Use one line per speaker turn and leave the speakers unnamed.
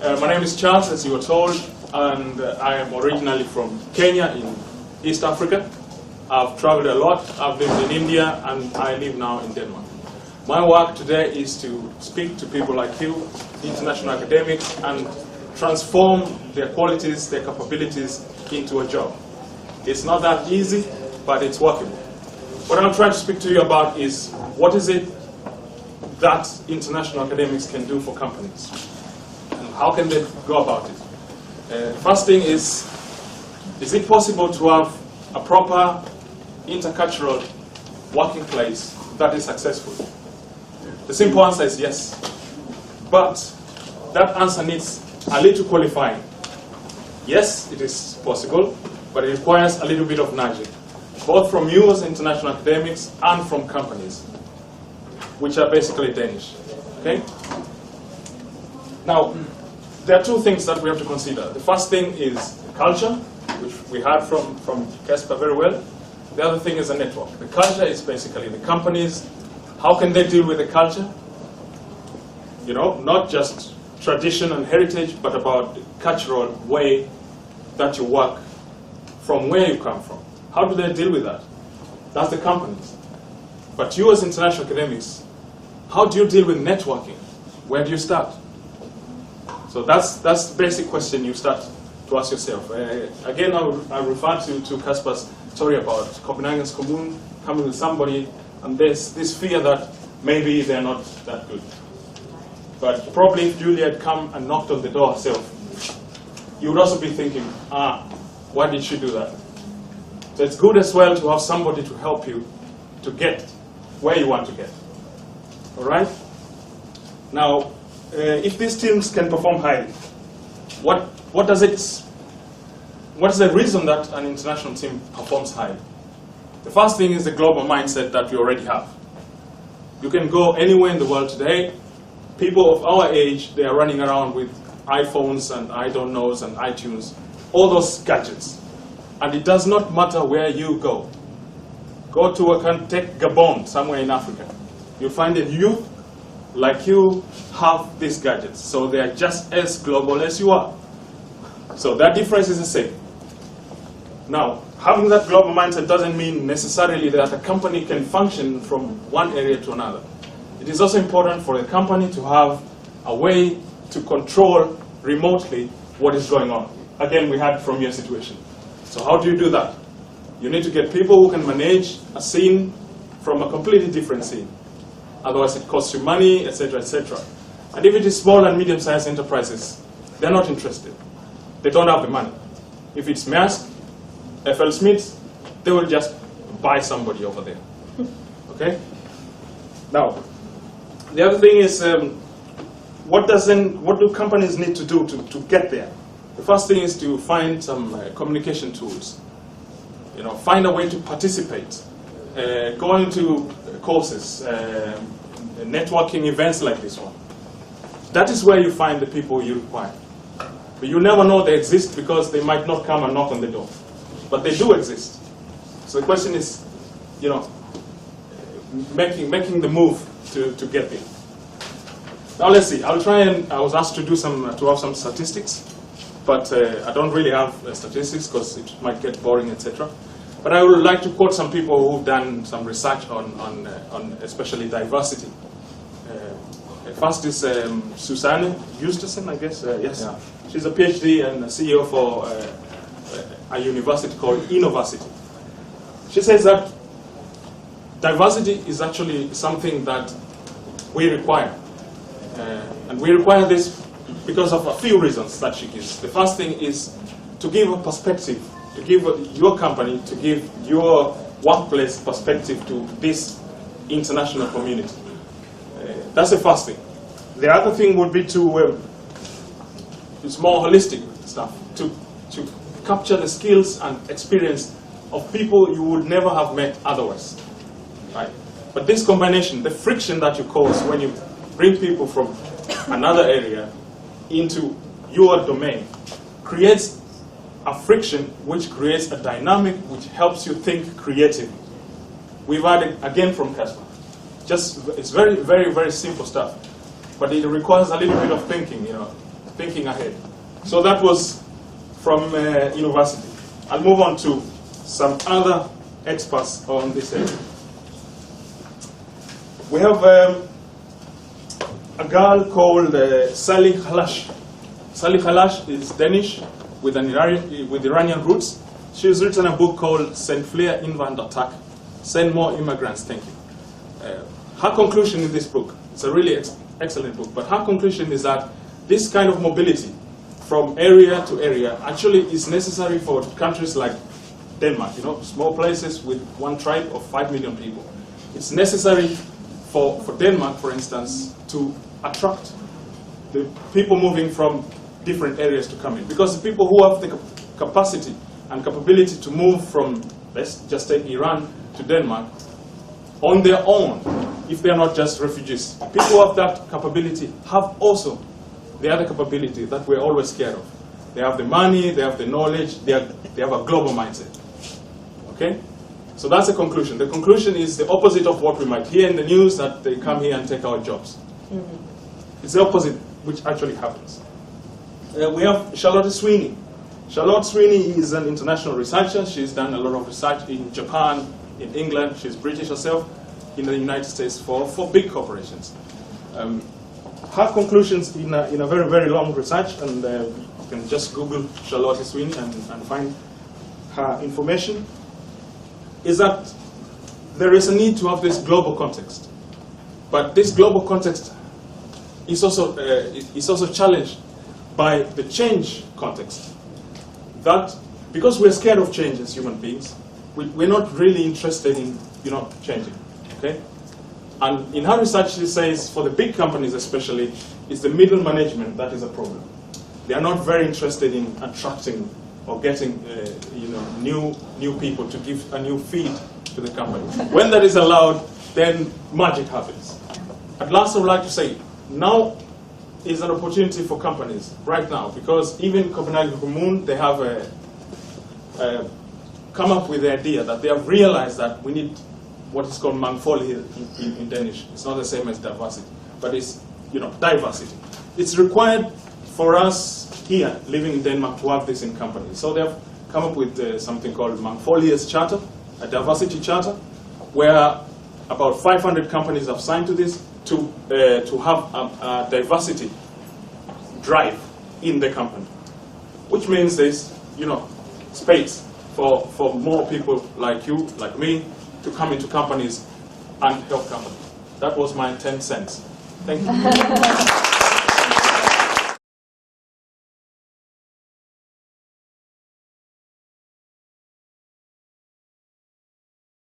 My name is Charles, as you were told, and I am originally from Kenya in East Africa. I've traveled a lot. I've lived in India, and I live now in Denmark. My work today is to speak to people like you, international academics, and transform their qualities, their capabilities into a job. It's not that easy, but it's workable. What I'm trying to speak to you about is what is it that international academics can do for companies, and how can they go about it? First thing is it possible to have a proper intercultural working place that is successful? The simple answer is yes, but that answer needs a little qualifying. Yes, it is possible, but it requires a little bit of nudging, both from you as international academics and from companies, which are basically Danish. Okay? Now, there are two things that we have to consider. The first thing is culture, which we heard from Casper very well. The other thing is a network. The culture is basically the companies. How can they deal with the culture? You know, not just tradition and heritage, but about the cultural way that you work from where you come from. How do they deal with that? That's the companies. But you as international academics, how do you deal with networking? Where do you start? So that's the basic question you start to ask yourself. Again, I refer to Casper's story about Copenhagen's Kommune coming with somebody, and there's this fear that maybe they're not that good. But probably if Julia had come and knocked on the door herself, you would also be thinking, why did she do that? So it's good as well to have somebody to help you to get where you want to get. All right? Now, if these teams can perform highly, what is the reason that an international team performs highly? The first thing is the global mindset that we already have. You can go anywhere in the world today. People of our age, they are running around with iPhones and I don't knows and iTunes, all those gadgets. And it does not matter where you go. Go to take Gabon, somewhere in Africa. You'll find a youth like you have these gadgets. So they are just as global as you are. So that difference is the same. Now, having that global mindset doesn't mean necessarily that a company can function from one area to another. It is also important for a company to have a way to control remotely what is going on. Again, we had from your situation. So how do you do that? You need to get people who can manage a scene from a completely different scene. Otherwise it costs you money, etc., etc. And if it is small and medium-sized enterprises, they're not interested. They don't have the money. If it's Maersk, FL Smith, they will just buy somebody over there. Okay? Now, the other thing is, what do companies need to do to get there? The first thing is to find some communication tools. You know, find a way to participate. Go into courses, networking events like this one. That is where you find the people you require. But you never know they exist because they might not come and knock on the door. But they do exist. So the question is, you know, making the move to get there. Now let's see. I was asked to have some statistics, but I don't really have statistics because it might get boring, etc. But I would like to quote some people who've done some research on especially diversity. First is Susanne Justesen, I guess. Yes, yeah. She's a PhD and a CEO for a university called Innovacity. She says that diversity is actually something that we require. And we require this because of a few reasons that she gives. The first thing is to give a perspective, to give your company, to give your workplace perspective to this international community. That's the first thing. The other thing would be it's more holistic stuff, to capture the skills and experience of people you would never have met otherwise. Right? But this combination, the friction that you cause when you bring people from another area into your domain, creates a friction which creates a dynamic which helps you think creatively. We've had it again from Casper. It's very, very, very simple stuff. But it requires a little bit of thinking, you know. thinking ahead. So that was from university. I'll move on to some other experts on this area. We have a girl called Sally Halash. Sally Halash is Danish with Iranian roots. She's written a book called Send Fler Invandrartak, Send More Immigrants, Thank You. Her conclusion in this book, it's a really excellent book, but her conclusion is that this kind of mobility from area to area actually is necessary for countries like Denmark, you know, small places with one tribe of 5 million people. It's necessary for Denmark, for instance, to attract the people moving from different areas to come in. Because the people who have the capacity and capability to move from, let's just take Iran to Denmark, on their own, if they are not just refugees, people who have that capability have also the other capability that we're always scared of. They have the money, they have the knowledge, they have a global mindset. Okay? So that's the conclusion. The conclusion is the opposite of what we might hear in the news, that they come here and take our jobs. Mm-hmm. It's the opposite which actually happens. We have Charlotte Sweeney. Charlotte Sweeney is an international researcher. She's done a lot of research in Japan, in England. She's British herself, in the United States for big corporations. Her conclusions in a very, very long research, and you can just Google Charlotte Sweeney and find her information, is that there is a need to have this global context. But this global context is also challenged by the change context. That, because we're scared of change as human beings, we're not really interested in, changing, okay? And in her research, she says, for the big companies especially, it's the middle management that is a problem. They are not very interested in attracting or getting, new people to give a new feed to the company. When that is allowed, then magic happens. At last, I would like to say, now is an opportunity for companies right now, because even Copenhagen Kommune, they have come up with the idea that they have realized that we need what is called mangfoldighed in Danish. It's not the same as diversity, but it's diversity. It's required for us here living in Denmark to have this in companies. So they have come up with something called Mangfoldighed Charter, a diversity charter, where about 500 companies have signed to this to have a diversity drive in the company, which means there's space for more people like you, like me, to come into companies and help companies. That was my 10 cents. Thank you.